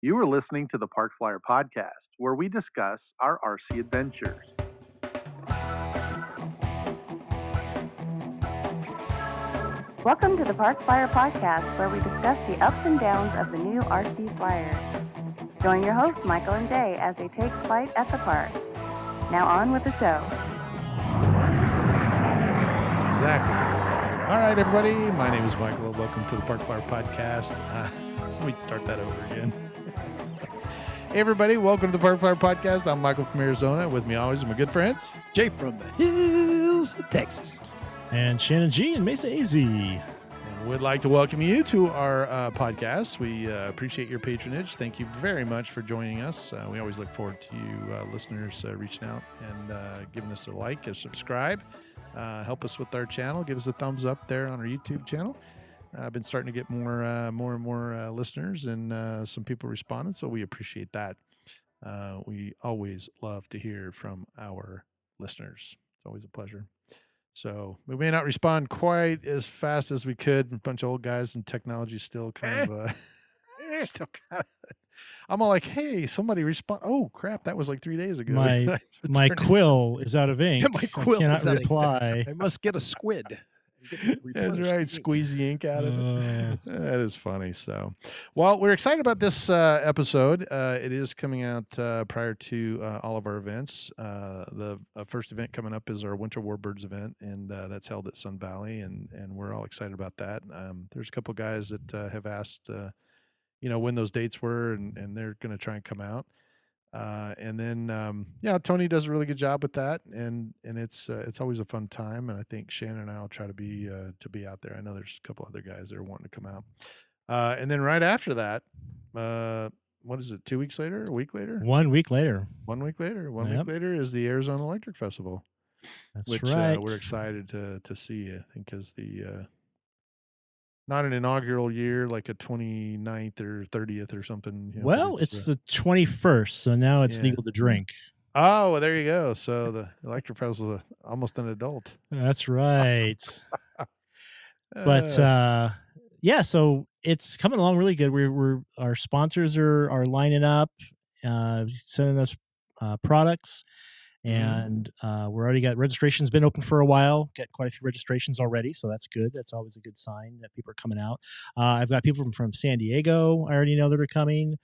You are listening to the Park Flyer Podcast, where we discuss our RC adventures. Welcome to the Park Flyer Podcast, where we discuss the ups and downs of the new RC Flyer. Join your hosts, Michael and Jay, as they take flight at the park. Now on with the show. Exactly. All right, everybody. My name is Michael. Welcome to the Park Flyer Podcast. We'd start that over again. Hey, everybody. Welcome to the Park Flyer Podcast. I'm Michael from Arizona. With me always are my good friends. Jay from the hills of Texas. And Shannon G in Mesa AZ. And we'd like to welcome you to our podcast. We appreciate your patronage. Thank you very much for joining us. We always look forward to you listeners reaching out and giving us a like, a subscribe. Help us with our channel. Give us a thumbs up there on our YouTube channel. I've been starting to get more and more listeners and some people responding, so we appreciate that. We always love to hear from our listeners. It's always a pleasure. So we may not respond quite as fast as we could. A bunch of old guys and technology still kind of I'm all like, hey, somebody respond. Oh crap, that was like 3 days ago. My quill is out of ink. My quill I cannot is out of ink. reply. I must get a squid. That's right. Squeeze the ink out of it. That is funny. So, well, we're excited about this episode. It is coming out prior to all of our events. The first event coming up is our Winter Warbirds event, and that's held at Sun Valley, and we're all excited about that. There's a couple guys that have asked, when those dates were, and they're going to try and come out. And then, Tony does a really good job with that, and it's always a fun time. And I think Shannon and I will try to be out there. I know there's a couple other guys that are wanting to come out. And then right after that, what is it? 2 weeks later, a week later? 1 week later. 1 week later. One week later is the Arizona Electric Festival. That's right. We're excited to see. I think is the not an inaugural year, like a 29th or 30th or something. Well, it's the 21st, so now it's legal to drink. Oh, well, there you go. So the Electric Festival is almost an adult. That's right. But so it's coming along really good. We're our sponsors are lining up, sending us products. And we're already got registrations been open for a while. Got quite a few registrations already, so that's good. That's always a good sign that people are coming out. I've got people from San Diego. I already know that are coming.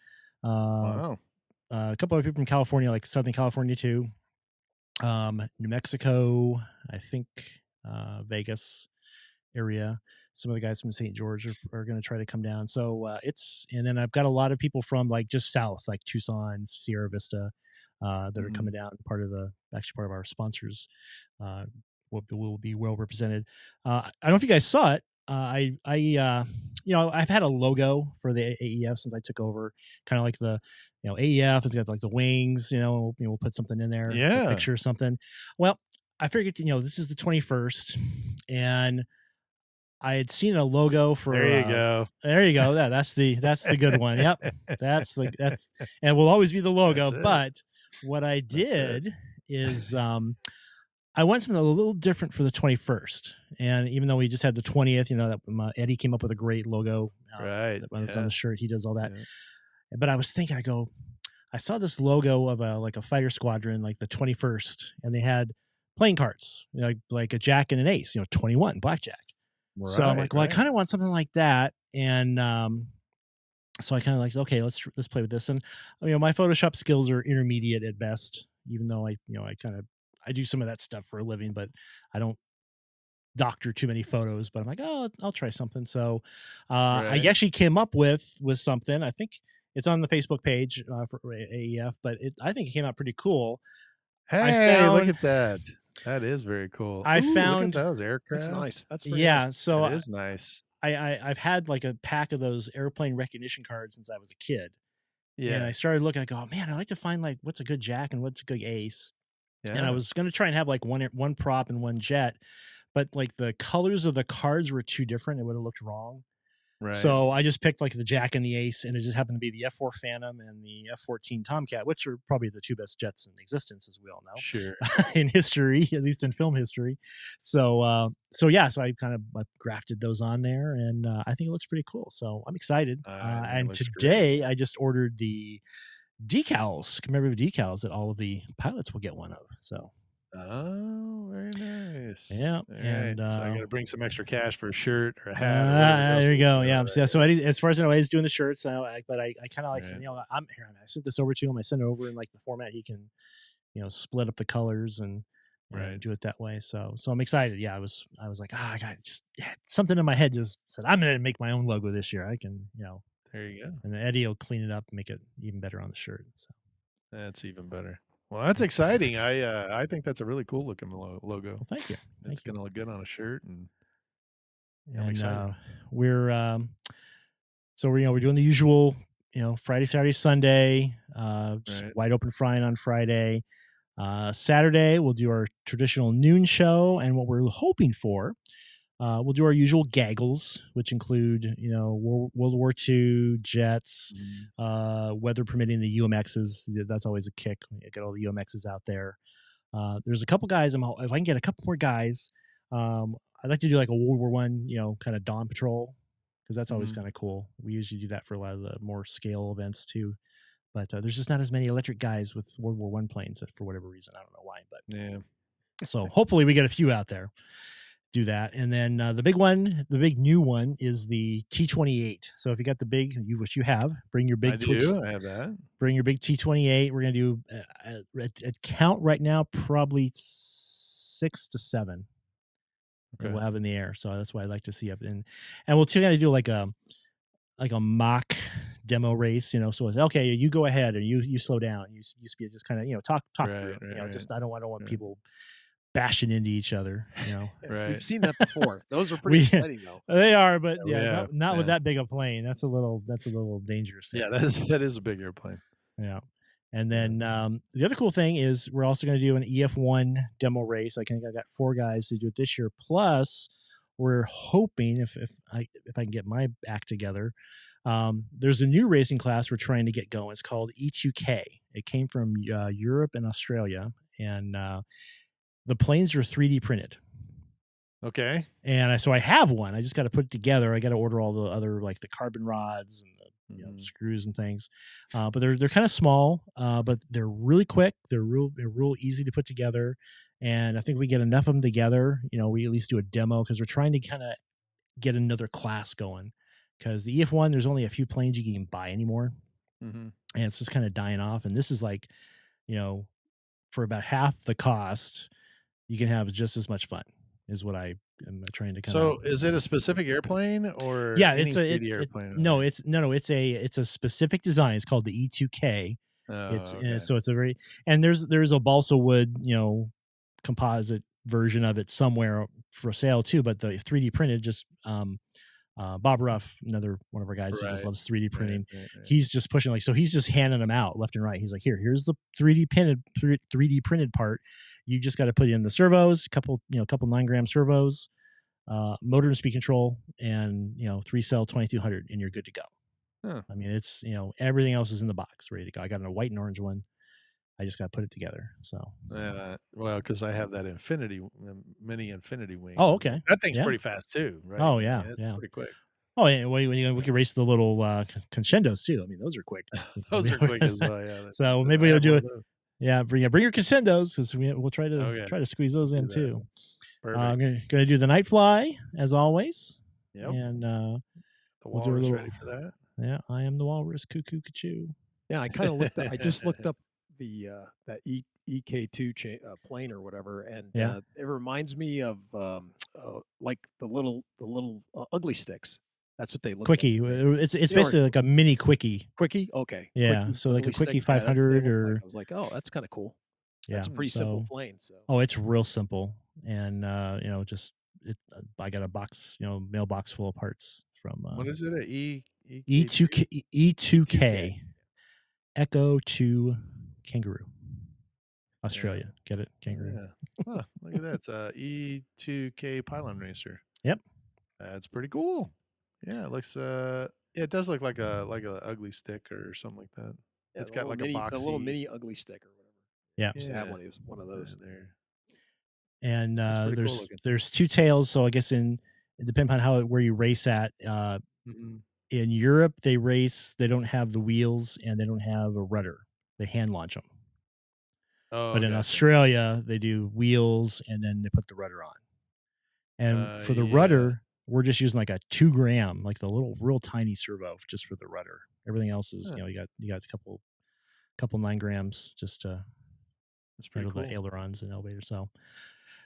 Wow. A couple of people from California, like Southern California too. New Mexico, I think, Vegas area. Some of the guys from St. George are going to try to come down. So and then I've got a lot of people from like just south, like Tucson, Sierra Vista. That are coming down, part of our sponsors will be well represented. I don't know if you guys saw it. I've had a logo for the AEF since I took over, kind of like the, AEF. It's got like the wings. We'll put something in there, a picture or something. Well, I figured, this is the 21st, and I had seen a logo for. There you go. There you go. That's the good one. Yep, that's and will always be the logo, but. What I did is I want something a little different for the 21st. And even though we just had the 20th, that Eddie came up with a great logo. Right. When it's on the shirt, he does all that. Yeah. But I was thinking, I saw this logo of a fighter squadron, like the 21st, and they had playing cards, like a jack and an ace, 21, blackjack. Right, so I'm like, I kind of want something like that. And so I kind of like, okay, let's play with this. And my Photoshop skills are intermediate at best, even though I do some of that stuff for a living, but I don't doctor too many photos. But I'm like, I'll try something. So I actually came up with something. I think it's on the Facebook page for AEF, but I think it came out pretty cool. Hey, look at that. That is very cool. I found look at those aircraft. That's nice. That's very nice. So it is nice. I've had like a pack of those airplane recognition cards since I was a kid. Yeah. And I started looking, I go, oh, man, I like to find like what's a good jack and what's a good ace. Yeah. And I was going to try and have like one prop and one jet, but like the colors of the cards were too different. It would have looked wrong. So I just picked like the Jack and the Ace, and it just happened to be the F4 Phantom and the F14 Tomcat, which are probably the two best jets in existence, as we all know. Sure. In history, at least in film history. So I kind of grafted those on there, and I think it looks pretty cool. So I'm excited. And today I just ordered the decals, commemorative decals that all of the pilots will get one of. So. Oh, very nice. Yeah, and so I got to bring some extra cash for a shirt or a hat. Or there you go. Yeah. So as far as I know, he's doing the shirts now. But I kind of like, I'm here. I sent this over to him. I sent it over in like the format he can, split up the colors and do it that way. So I'm excited. Yeah, I was like, I got something in my head just said I'm going to make my own logo this year. I can, There you go. And then Eddie will clean it up and make it even better on the shirt. So that's even better. Well, that's exciting. I think that's a really cool looking logo. Well, thank you. It's going to look good on a shirt, and I'm excited. We're doing the usual, Friday, Saturday, Sunday, just wide open frying on Friday. Saturday we'll do our traditional noon show, and what we're hoping for, we'll do our usual gaggles, which include, World War II jets, weather permitting, the UMXs. That's always a kick when you get all the UMXs out there. There's a couple guys. If I can get a couple more guys, I'd like to do like a World War I, kind of dawn patrol, because that's always kind of cool. We usually do that for a lot of the more scale events too. But there's just not as many electric guys with World War I planes for whatever reason. I don't know why, but so hopefully we get a few out there. Do that. And then the big new one is the T-28. So if you got the big, which you have, bring your big. I have that. Bring your big T-28. We're going to do at count right now, probably 6 to 7. Okay. We'll have in the air. So that's why I'd like to see up in, and we'll kind of do like a mock demo race, so it's okay. You go ahead, or you slow down. You just kind of, talk through it. Just, I don't want people bashing into each other, We've seen that before. Those are pretty exciting though. They are, but not with that big a plane. That's a little dangerous. Yeah, that is a big airplane. Yeah. And then the other cool thing is we're also going to do an EF1 demo race. I think I got 4 guys to do it this year. Plus, we're hoping if I can get my act together, there's a new racing class we're trying to get going. It's called E2K. It came from Europe and Australia, and the planes are 3D printed. Okay. And so I have one. I just got to put it together. I got to order all the other, like the carbon rods and the screws and things. But they're kind of small, but they're really quick. They're real easy to put together. And I think we get enough of them together. We at least do a demo, because we're trying to kind of get another class going. Because the EF1, there's only a few planes you can even buy anymore. And it's just kind of dying off. And this is like, for about half the cost, you can have just as much fun, is what I am trying to kind of. So is it a specific airplane, or it's a airplane? No, it's a specific design. It's called the E2K. So it's a very, and there's a balsa wood, composite version of it somewhere for sale too, but the 3D printed, just Bob Ruff, another one of our guys who just loves 3D printing. He's just pushing, so he's just handing them out left and right. He's like, here's the 3D printed part. You just got to put in the servos, couple 9-gram servos, motor and speed control, and 3-cell 2200, and you're good to go. Huh. I mean, it's everything else is in the box, ready to go. I got a white and orange one. I just got to put it together. So, well, because I have that mini Infinity wing. Oh, okay. That thing's pretty fast too, right? Oh yeah, it's pretty quick. Oh, and we can race the little crescendos too. I mean, those are quick. Those are quick as well. Yeah. So maybe we'll do it. Yeah, bring your crescendos, because we'll try to squeeze those in too. I'm gonna do the night fly as always. Yep. And the walrus ready for that. Yeah, I am the walrus. Cuckoo, cuckoo. Yeah, I kind of looked. I just looked up the that EK2 plane or whatever, and it reminds me of like the little ugly sticks. That's what they look Quickie. Like. It's basically like a mini Quickie. Quickie, okay. Yeah, Quickie, so like a Quickie 500 or. I was like, oh, that's kind of cool. Yeah, that's a pretty simple plane. So. Oh, it's real simple, and I got a box, mailbox full of parts from. What is it? E2K. Echo 2 Kangaroo. Australia. Get it? Kangaroo. Yeah. Huh, look at that. It's a E2K pylon racer. Yep. That's pretty cool. Yeah, it looks it does look like a ugly stick or something like that. Yeah, It's got like a the little boxy. mini ugly stick or whatever. Yeah. Used to have Yeah, one. It was one of those. there. And It's pretty cool looking. there's two tails, so I guess it depends on where you race at. Mhm. In Europe, they don't have the wheels and they don't have a rudder. They hand launch them. Oh, But in gotcha. Australia, they do wheels and then they put the rudder on. And for the Yeah. rudder, we're just using like a 2 gram, like the little real tiny servo just for the rudder. Everything else is, Huh. you got a couple 9 grams just to That's pretty handle cool. the ailerons and elevators.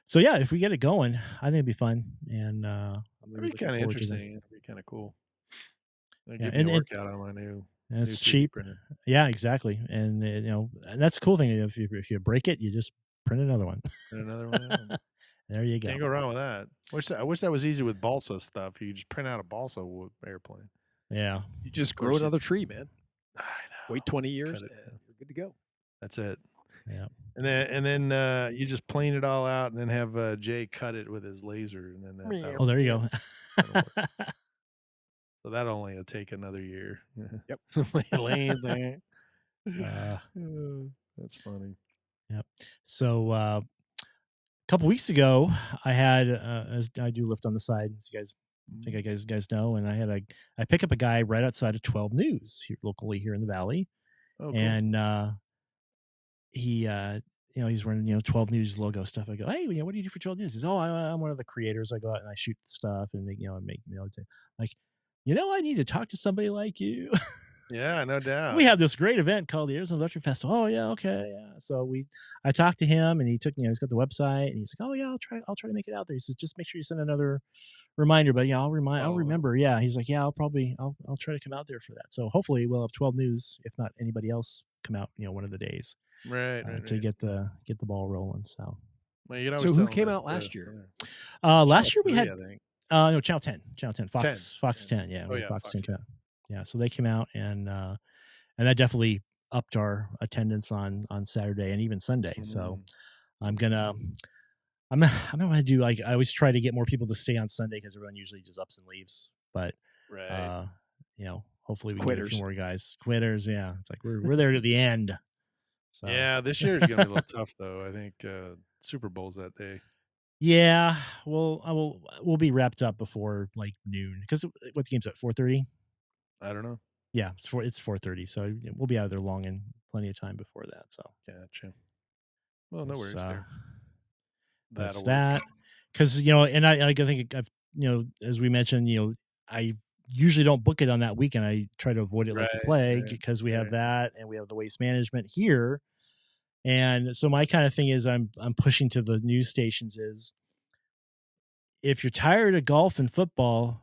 So yeah, if we get it going, I think it'd be fun. And I'm That'd really be looking kind of forward to that. interesting. It'd be kind of cool. It'd Yeah, give me a and workout on my new it's 3D cheap. printer. Yeah, exactly. And and that's the cool thing. If you break it, you just print another one. And another one out. There you go. Can't go wrong with that. I wish that was easy with balsa stuff. You just print out a balsa airplane. Yeah. You just Of grow course another tree, man. I know. Wait 20 years, Cut it and down. you're good to go. That's it. Yeah. And then you just plane it all out, and then have Jay cut it with his laser, and then that'll Oh, there you work. go. That'll work. So that'll only take another year. Yep. Laying there. Uh, That's funny. Yep. So a couple weeks ago, I had as I do lift on the side, as you guys think I guys know, and I pick up a guy right outside of 12 News here, locally here in the valley, Oh, cool. and he he's wearing 12 News logo stuff. I go, hey, what do you do for 12 News? He says, oh, I'm one of the creators. I go out and I shoot stuff and make like, I need to talk to somebody like you. Yeah, no doubt. We have this great event called the Arizona Electric Festival. Oh yeah, okay, yeah. So I talked to him, and he took, he's got the website, and he's like, oh yeah, I'll try to make it out there. He says, just make sure you send another reminder, but yeah, I'll remember. Yeah, he's like, yeah, I'll try to come out there for that. So hopefully we'll have 12 News, if not anybody else, come out, one of the days, Right. to get the ball rolling. So, Well, you can So always who tell came them out that, last year? last year we 3, had I think. no, Channel 10, Fox 10. 10, yeah, Oh, yeah, Fox 10 Fox came out. Yeah, so they came out, and that definitely upped our attendance on Saturday and even Sunday. So I'm gonna do, like, I always try to get more people to stay on Sunday because everyone usually just ups and leaves. But Right. hopefully we can get a Quitters. few more guys. Quitters, yeah. It's like we're there to the end. So Yeah, this year is gonna be a little tough though. I think Super Bowl's that day. yeah, we'll be wrapped up before like noon, because what the game's at 4:30. I don't know. Yeah, it's 4:30, so we'll be out of there long and plenty of time before that. So Gotcha. Well, no worries there. That's That'll that. work. Because and I think I've as we mentioned, I usually don't book it on that weekend. I try to avoid it like the plague, because we have that, and we have the waste management here. And so my kind of thing is I'm pushing to the news stations is, if you're tired of golf and football,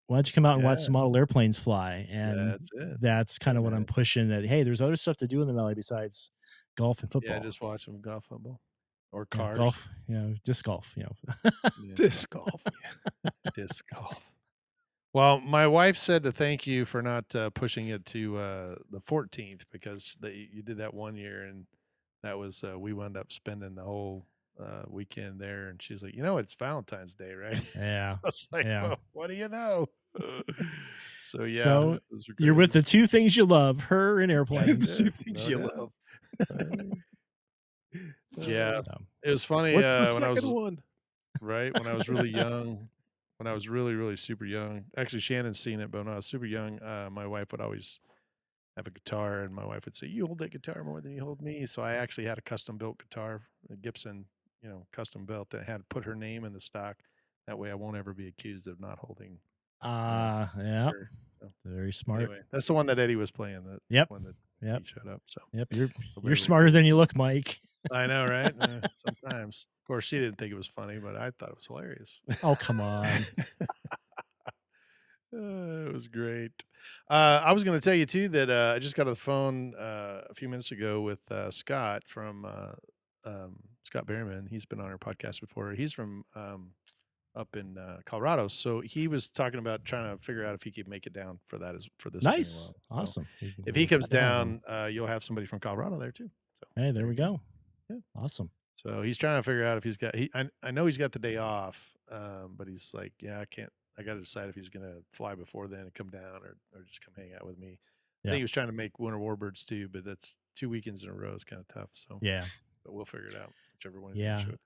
why don't you come out and watch some model airplanes fly? And That's it. that's kind of what I'm pushing, that hey, there's other stuff to do in the valley besides golf and football. Yeah, just watch them golf football or cars. Golf, disc golf, Disc golf. Disc golf. Well, my wife said to thank you for not pushing it to the 14th, because you did that one year, and that was we wound up spending the whole weekend there. And she's like, it's Valentine's Day, right? Yeah. I was like, well, what do you know? So yeah, so you're with the two things you love, her and airplanes. Two things you love. Yeah, it was funny. What's the when I was second one? right when I was really young, when I was really really super young. Actually, Shannon's seen it, but when I was super young, my wife would always have a guitar, and my wife would say, "You hold that guitar more than you hold me." So I actually had a custom built guitar, a Gibson, custom built, that had to put her name in the stock. That way, I won't ever be accused of not holding. Yeah, her. So, very smart. anyway, that's the one that Eddie was playing. That one that he showed up. So you're smarter than you look, Mike. I know, right? Sometimes, of course, she didn't think it was funny, but I thought it was hilarious. Oh, come on. It was great. I was going to tell you too that I just got on the phone a few minutes ago with Scott from Scott Berryman. He's been on our podcast before. He's from up in Colorado, so he was talking about trying to figure out if he could make it down for that for this. Nice, well. awesome. So if he comes down, you'll have somebody from Colorado there too. So hey, there we go. Yeah, awesome. So he's trying to figure out if he's got. I know he's got the day off, but he's like, yeah, I got to decide if he's going to fly before then and come down or just come hang out with me. I Yeah. think he was trying to make Winter Warbirds too, but that's 2 weekends in a row is kind of tough. So Yeah. but we'll figure it out. Whichever one he's Yeah. going to show up.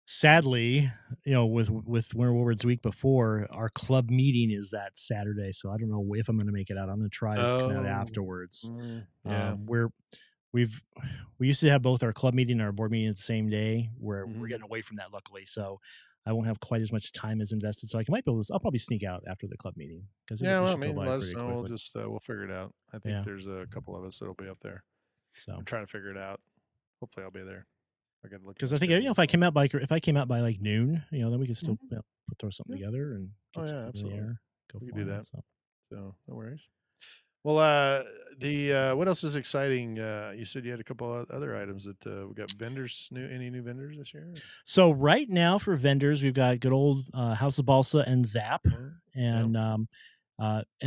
Sadly, with Winter Warbirds week before, our club meeting is that Saturday, so I don't know if I'm going to make it out. I'm going to try to come out afterwards. Yeah. We used to have both our club meeting and our board meeting at the same day. We're getting away from that, luckily, so I won't have quite as much time as invested. So I might be able to. I'll probably sneak out after the club meeting because let us know. We'll just we'll figure it out. I think there's a couple of us that'll be up there. So I'm trying to figure it out. Hopefully, I'll be there. I got to look because I think if I came out by like noon, then we could still throw something together and get absolutely. In the air. We can do that. So no worries. Well, what else is exciting? You said you had a couple of other items that we got vendors. Any new vendors this year? So right now for vendors, we've got good old House of Balsa and Zap, and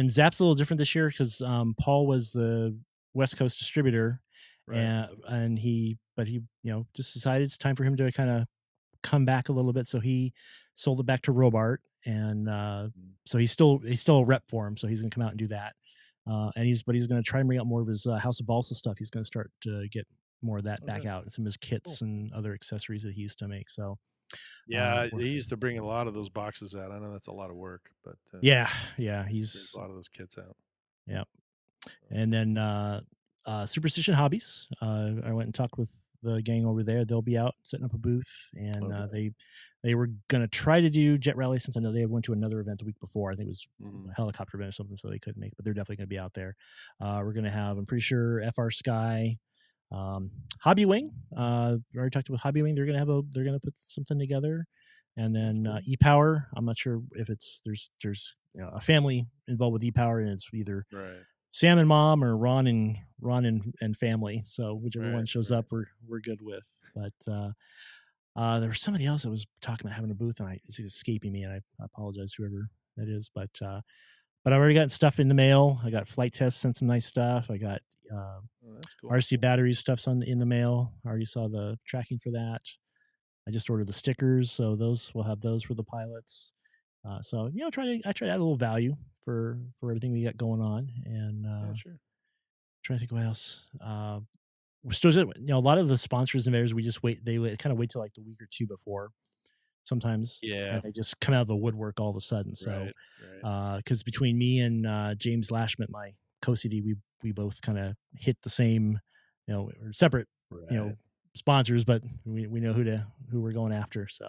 Zap's a little different this year because Paul was the West Coast distributor, and he just decided it's time for him to kind of come back a little bit, so he sold it back to Robart, and so he's still a rep for him, so he's going to come out and do that. And he's going to try and bring out more of his House of Balsa stuff. He's going to start to get more of that back out, and some of his kits and other accessories that he used to make. So, he used to bring a lot of those boxes out. I know that's a lot of work, but he's a lot of those kits out. Yeah, and then Superstition Hobbies. I went and talked with the gang over there. They'll be out setting up a booth, and they were going to try to do Jet Rally since I know they went to another event the week before. I think it was a helicopter event or something, so they couldn't make it, but they're definitely going to be out there. We're going to have, I'm pretty sure, FR Sky, Hobby Wing. I already talked with Hobby Wing. They're going to put something together, and then E-Power. I'm not sure if there's a family involved with E-Power, and it's either Sam and Mom or Ron and family. So whichever one shows up, we're good with. But there was somebody else that was talking about having a booth, and it's escaping me, and I apologize, whoever that is. But I've already gotten stuff in the mail. I got Flight Test, sent some nice stuff. I got that's cool. RC batteries stuff's in the mail. I already saw the tracking for that. I just ordered the stickers, so we'll have those for the pilots. So I try to add a little value for everything we got going on, and trying to think what else. We're still, a lot of the sponsors and vendors, we just wait. They kind of wait till like the week or two before. Sometimes, and they just come out of the woodwork all of a sudden. So, because between me and James Lashman, my co-CD, we both kind of hit the same, we're separate, sponsors, but we know who we're going after. So,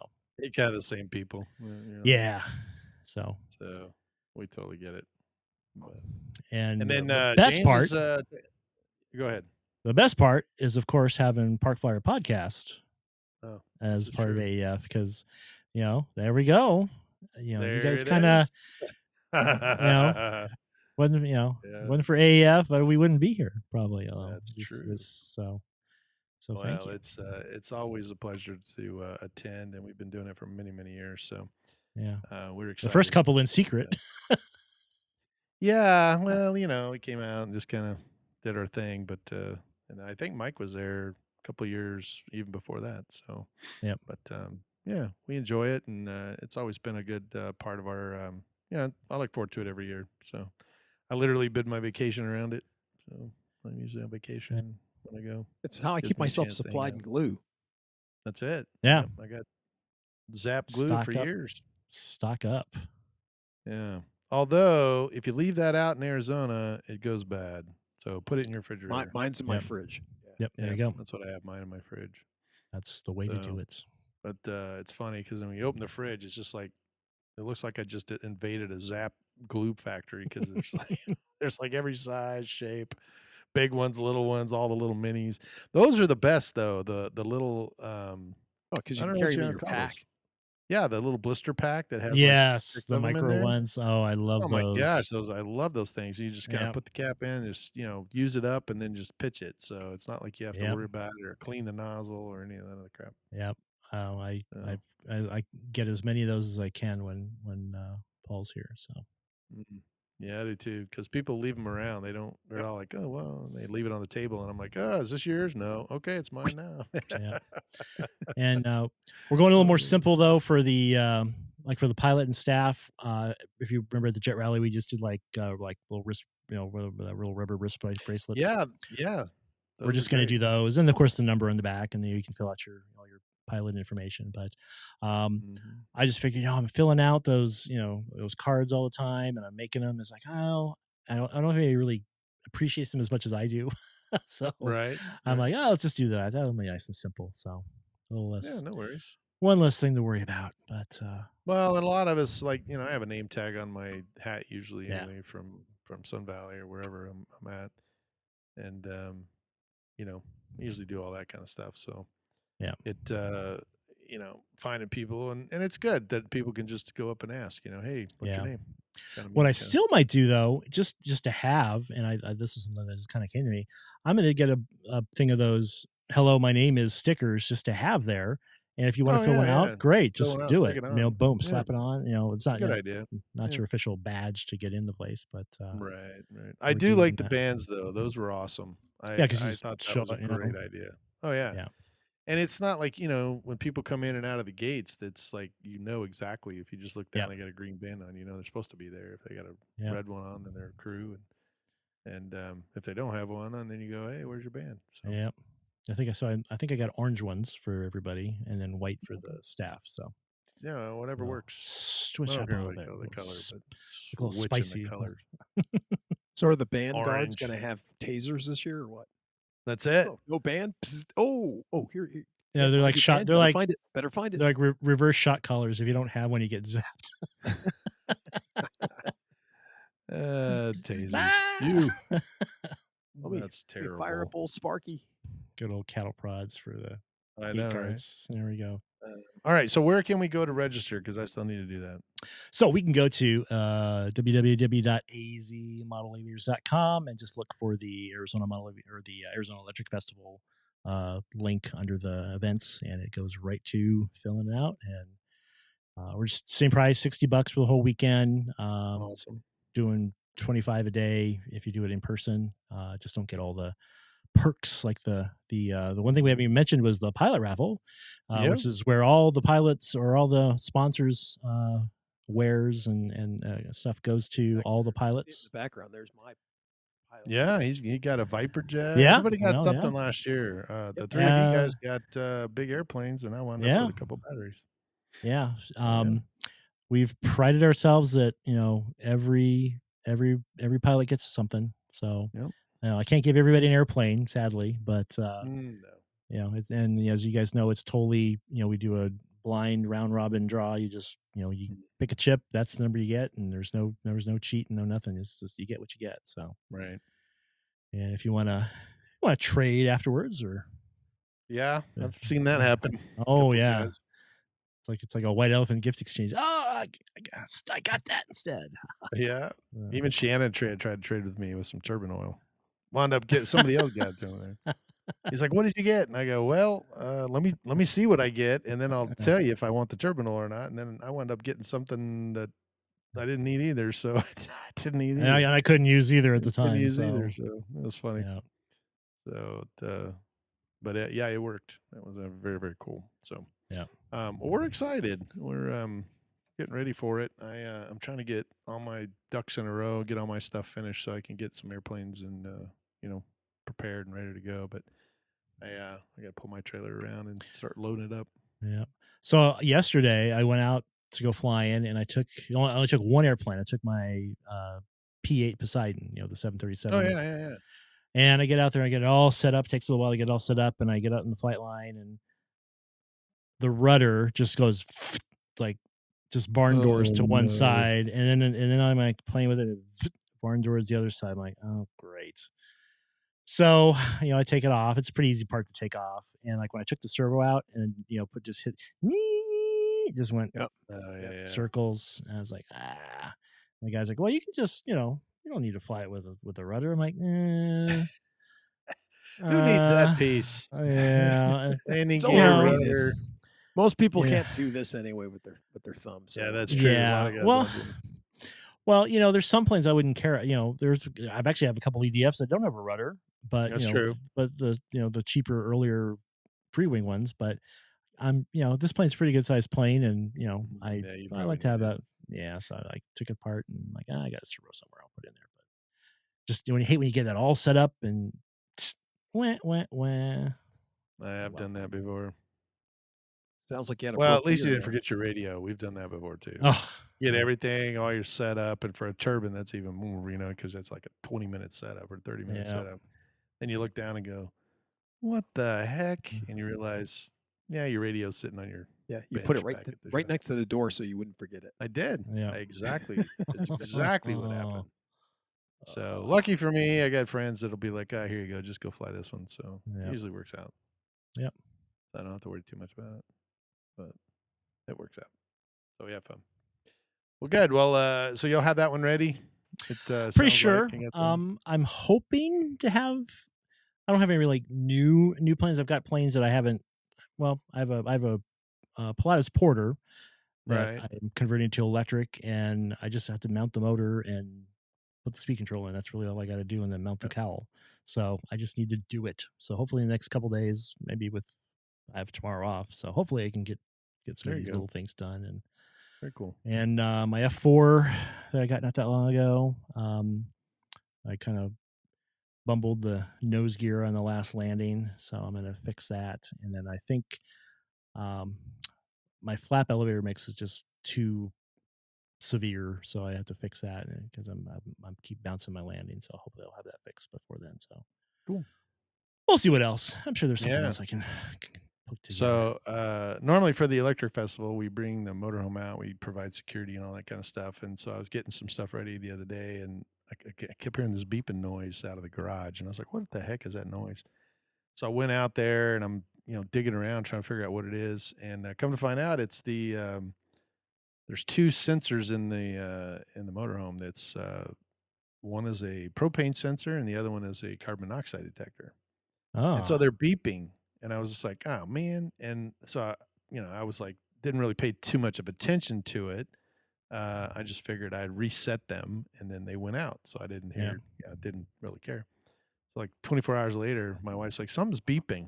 kind of the same people. Yeah. So we totally get it. And then the best James part. Go ahead. The best part is, of course, having Park Flyer Podcast as part of AEF, because there we go. You guys kind of wasn't for AEF, but we wouldn't be here probably. That's true. So thank you. It's always a pleasure to attend, and we've been doing it for many years. So we're excited. The first couple in secret. Yeah, well, we came out and just kind of did our thing, but and I think Mike was there a couple of years even before that. So but we enjoy it, and it's always been a good part of our. I look forward to it every year. So I literally bid my vacation around it. So I'm usually on vacation when I go. It's how I keep myself supplied in glue. That's it. Yeah, I got Zap glue for years. Stock up. Yeah. Although, if you leave that out in Arizona, it goes bad. So put it in your refrigerator. Mine's in my fridge. Yep, there you go. That's what I have mine in my fridge. That's the way to do it. But it's funny because when you open the fridge, it's just like, it looks like I just invaded a Zap glue factory because there's like every size, shape, big ones, little ones, all the little minis. Those are the best though. The little because you can carry them in your pack. Yeah, the little blister pack that has the micro ones. Oh, I love those. Oh my gosh, I love those things. You just kind of put the cap in, just use it up, and then just pitch it. So it's not like you have to worry about it or clean the nozzle or any of that other crap. Yep. I get as many of those as I can when Paul's here. So. Yeah, I do too. Because people leave them around. They're all like, oh well, and they leave it on the table, and I'm like, oh, is this yours? No. Okay, it's mine now. And we're going a little more simple though for the like for the pilot and staff, if you remember the jet rally, we just did like little wrist, little rubber wrist bracelets. Yeah. We're just going to do those, and of course the number on the back, and then you can fill out all your pilot information. But I just figured, I'm filling out those cards all the time, and I'm making them. It's like, I don't think anybody really appreciates them as much as I do. So I'm like, let's just do that. That'll be nice and simple. So a little less. Yeah, no worries. One less thing to worry about. But well, and a lot of us, like, I have a name tag on my hat usually anyway from Sun Valley or wherever I'm at, and usually do all that kind of stuff. So it finding people, and it's good that people can just go up and ask, hey, what's your name? What I still might do though, just to have, and I this is something that just kind of came to me, I'm going to get a thing of those "Hello, my name is" stickers just to have there. And if you want to fill one out, great, just do it. Boom, slap it on. It's not a good idea. Not your official badge to get in the place, but right. I do like the bands though; those were awesome. Because I thought that was a great idea. Oh yeah. And it's not like, when people come in and out of the gates, that's like, exactly. If you just look down, they got a green band on, they're supposed to be there. If they got a red one on, then they're a crew. And if they don't have one on, then you go, hey, where's your band? So. Yeah. I think I got orange ones for everybody and then white for the staff. So yeah, whatever works. Switch up a little bit. The color, but a little spicy. Color. So are the band guards going to have tasers this year or what? That's it. Oh, no band. Psst. Here. Yeah, they're like shot. They're like better find it. They're like reverse shot collars. If you don't have one, you get zapped. Tasers. You. That's terrible. Fire up old Sparky. Good old cattle prods for the gate guards. Right? There we go. All right. So where can we go to register? Because I still need to do that. So we can go to www.azmodelaviators.com and just look for the Arizona Arizona Electric Festival link under the events, and it goes right to filling it out. And we're just same price, $60 for the whole weekend. Awesome. Doing 25 a day if you do it in person. Just don't get all the perks like the one thing we haven't even mentioned was the pilot raffle, which is where all the pilots or all the sponsors wares and stuff goes to all the pilots. In the background, there's my pilot. Yeah, he got a Viper jet. Yeah, everybody got something last year. The three of you guys got big airplanes, and I wound up with a couple batteries. Yeah, we've prided ourselves that every pilot gets something. So. I can't give everybody an airplane, sadly, but it's as you guys know, it's totally we do a blind round robin draw. You just you pick a chip, that's the number you get, and there's no cheat and no nothing. It's just you get what you get. So right. And if you want to trade afterwards, or I've seen that happen. Oh yeah, guys. It's like a white elephant gift exchange. Oh, I got that instead. Yeah, even Shannon tried to trade with me with some turbine oil. Wound up getting somebody else got to him there. He's like, "What did you get?" And I go, "Well, let me see what I get, and then I'll tell you if I want the turbine oil or not." And then I wound up getting something that I didn't need either, so I didn't need either. And I couldn't use either at the time. Couldn't use either, so it was funny. Yeah. So, but it worked. That was very, very cool. So well, we're excited. We're getting ready for it. I'm trying to get all my ducks in a row, get all my stuff finished so I can get some airplanes and prepared and ready to go. But I got to pull my trailer around and start loading it up. Yeah. So yesterday I went out to go fly in, and I only took one airplane. I took my P8 Poseidon, the 737. Oh yeah. And I get out there, and I get it all set up. It takes a little while to get it all set up, and I get out in the flight line, and the rudder just goes like just barn doors to one side, and then I'm like playing with it, barn doors the other side. I'm like, oh great. So I take it off. It's a pretty easy part to take off, and like when I took the servo out and just went circles, and I was like, And the guy's like, well, you can just you don't need to fly it with a rudder. I'm like, who needs that piece? Yeah, any rudder. Most people can't do this anyway with their thumbs. So. Yeah, that's true. Yeah. Well, there's some planes I wouldn't care. I've actually have a couple EDFs that don't have a rudder, but that's true. But the cheaper earlier free wing ones, but this plane's a pretty good sized plane, and I you I probably like to have need it. that. So I took it apart and I'm like, I got a servo somewhere. I'll put it in there. But just when you hate when you get that all set up and wah. I have done that before. Sounds like you had a Well, broke at least you gear didn't there. forget your radio. We've done that before too. Oh, Get everything, all your setup, and for a turbine, that's even more, because that's like a 20-minute setup or 30-minute setup. And you look down and go, "What the heck?" And you realize, yeah, your radio's sitting on your you bench put it back at the right shop. next to the door so you wouldn't forget it. I did. Yeah. Exactly. It's exactly what happened. So lucky for me, I got friends that'll be like, "Ah, here you go, just go fly this one." So it usually works out. Yep. I don't have to worry too much about it, but it works out. So we have fun. Well, good. Well, so you'll have that one ready. Pretty sure. I'm hoping to have. I don't have any like new planes. I've got planes that I haven't. Well, I have a Pilatus Porter that I'm converting to electric, and I just have to mount the motor and put the speed control in. That's really all I got to do, and then mount the cowl. So I just need to do it. So hopefully in the next couple days, maybe I have tomorrow off, so hopefully I can get some of these little things done. And very cool. And my F4 that I got not that long ago, I kind of bumbled the nose gear on the last landing, so I'm going to fix that. And then I think my flap elevator mix is just too severe, so I have to fix that because I'm keep bouncing my landing. So hopefully I'll have that fixed before then. So cool. We'll see what else. I'm sure there's something else I can put together. So normally for the electric festival, we bring the motorhome out, we provide security and all that kind of stuff. And so I was getting some stuff ready the other day, and I kept hearing this beeping noise out of the garage, and I was like, "What the heck is that noise?" So I went out there and I'm digging around trying to figure out what it is, and come to find out, it's there's two sensors in the motorhome. That's one is a propane sensor and the other one is a carbon monoxide detector. And so they're beeping, and I was just like, "Oh man!" And so I was like, didn't really pay too much of attention to it. I just figured I'd reset them, and then they went out, so I didn't hear. Yeah, didn't really care. So like 24 hours later, my wife's like, "Something's beeping,"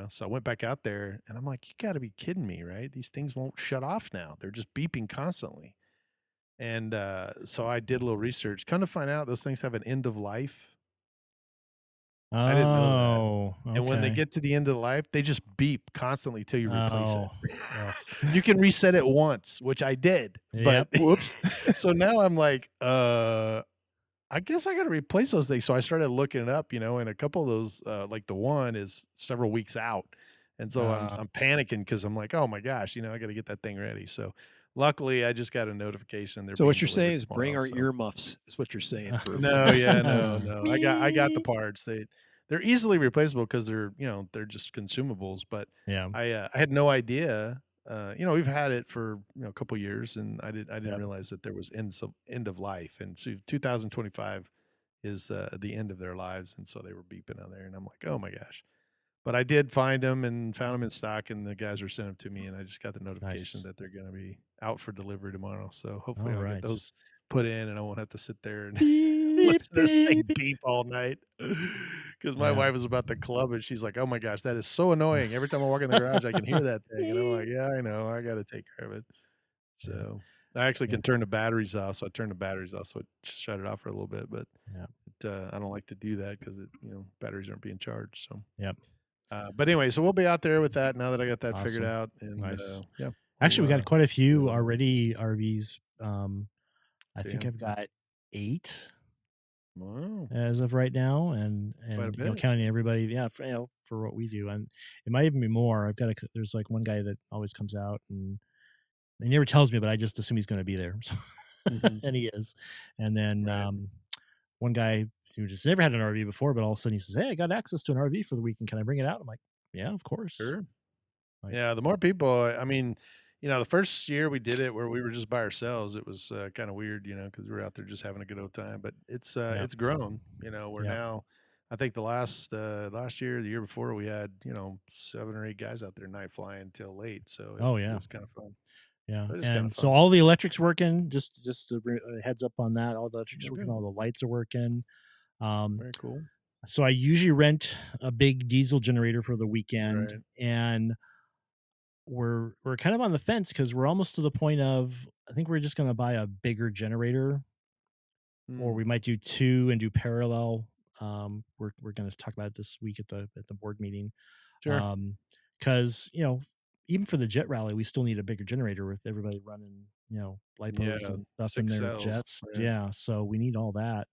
So I went back out there, and I'm like, "You got to be kidding me, right? These things won't shut off now. They're just beeping constantly." And so I did a little research. Come to find out, those things have an end of life. I didn't know that. Okay. And when they get to the end of the life, they just beep constantly till you replace it. You You can reset it once, which I did, but whoops. So now I'm like, I guess I got to replace those things. So I started looking it up, and a couple of those, like the one is several weeks out. And so I'm panicking because I'm like, oh my gosh, I got to get that thing ready. So luckily I just got a notification. So what you're saying is bring our earmuffs is what you're saying. No. I got the parts. They're easily replaceable because they're just consumables. But I had no idea. We've had it for a couple years, and I didn't realize that there was end of life. And so 2025 is the end of their lives, and so they were beeping on there, and I'm like, oh my gosh. But I did find them and found them in stock, and the guys are sending them to me, and I just got the notification that they're going to be out for delivery tomorrow. So hopefully I'll get those put in, and I won't have to sit there and listen to this thing beep all night. Because my wife was about to club it. She's like, "Oh my gosh, that is so annoying. Every time I walk in the garage, I can hear that thing." And I'm like, "Yeah, I know. I got to take care of it." So I actually can turn the batteries off. So I turned the batteries off, so it shut it off for a little bit. But I don't like to do that because batteries aren't being charged. So but anyway, so we'll be out there with that now that I got that figured out. And actually, we got quite a few already RVs. I think I've got 8 as of right now, and counting everybody. For what we do, and it might even be more. There's like one guy that always comes out, and he never tells me, but I just assume he's going to be there, so, and he is. And then one guy who just never had an RV before, but all of a sudden he says, "Hey, I got access to an RV for the weekend. Can I bring it out?" I'm like, "Yeah, of course." Sure. The more people, I mean, the first year we did it where we were just by ourselves, it was kind of weird, because we were out there just having a good old time. But it's grown, we're now. I think the last year, the year before, we had 7 or 8 guys out there night flying till late. So it was kind of fun. Yeah, and so all the electrics working. Just a heads up on that. All the electrics working. All the lights are working. Very cool. So I usually rent a big diesel generator for the weekend, and we're kind of on the fence because we're almost to the point of, I think we're just going to buy a bigger generator, or we might do 2 and do parallel. We're going to talk about it this week at the board meeting. Sure. Because even for the jet rally, we still need a bigger generator with everybody running lipos and stuff in 6 their cells, jets. yeah. Yeah, so we need all that.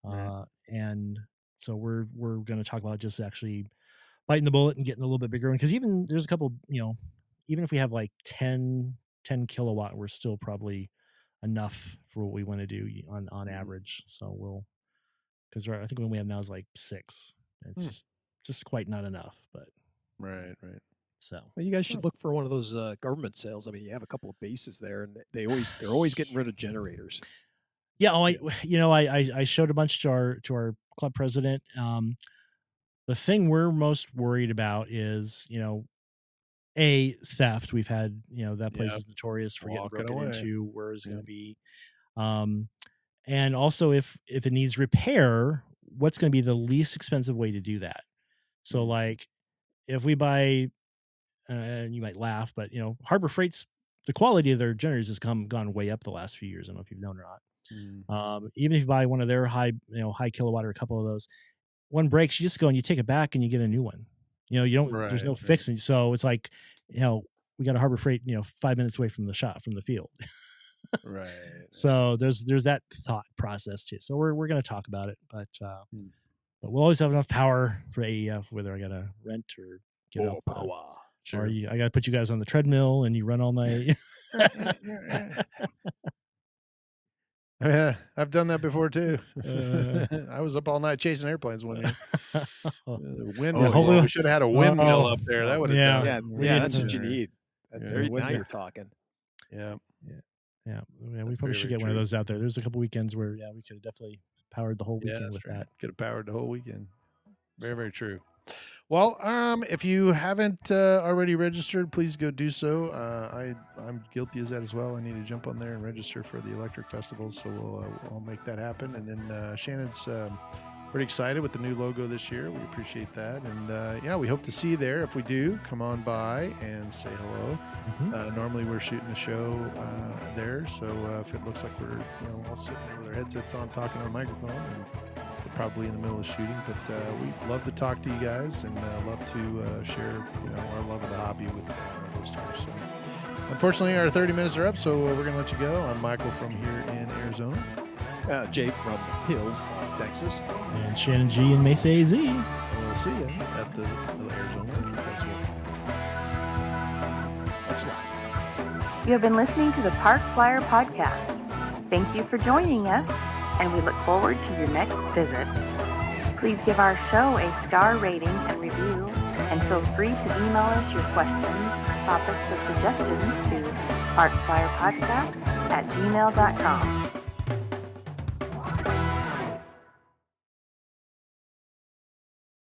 Right. And so we're going to talk about just actually biting the bullet and getting a little bit bigger one, because even there's a couple, even if we have like 10 kilowatt, we're still probably enough for what we want to do on average. So because I think what we have now is like 6. It's just quite not enough, but right. So well, you guys should look for one of those government sales. I mean, you have a couple of bases there, and they're always getting rid of generators. Yeah, I showed a bunch to our club president. The thing we're most worried about is theft. We've had that place is notorious for getting broken into. Where is it going to be? And also if it needs repair, what's going to be the least expensive way to do that? So like if we buy, and you might laugh, but Harbor Freight's, the quality of their generators has gone way up the last few years. I don't know if you've known or not. Even if you buy one of their high kilowatt or a couple of those, one breaks, you just go and you take it back and you get a new one. You don't. There's no fixing. So it's like we got a Harbor Freight 5 minutes away from the shop, from the field. Right. So there's that thought process too. So we're going to talk about it, but we'll always have enough power for AEF, whether I got to rent or get out power. Sure. Or I got to put you guys on the treadmill and you run all night. Yeah, I've done that before too. I was up all night chasing airplanes one year. We should have had a windmill up there. That would have done. Yeah, that's what you need. Now you're talking. Yeah. We probably should get one of those out there. There's a couple weekends where we could have definitely powered the whole weekend with that. Could have powered the whole weekend. Very true. Well, if you haven't already registered, please go do so. I'm guilty as that as well. I need to jump on there and register for the Electric Festival, so I'll make that happen. And then Shannon's pretty excited with the new logo this year. We appreciate that, and we hope to see you there. If we do, come on by and say hello. Normally we're shooting the show there, so if it looks like we're all sitting there with our headsets on, talking on a microphone, and probably in the middle of shooting, but we love to talk to you guys and love to share our love of the hobby with our listeners. So unfortunately our 30 minutes are up, so we're gonna let you go. I'm Michael from here in Arizona, Jay from the hills of Texas, and Shannon G in Mesa AZ. And we'll see you at the Arizona Electric Festival. That's right. You have been listening to the Park Flyer Podcast. Thank you for joining us, and we look forward to your next visit. Please give our show a star rating and review, and feel free to email us your questions, topics, or suggestions to parkflyerpodcast@gmail.com.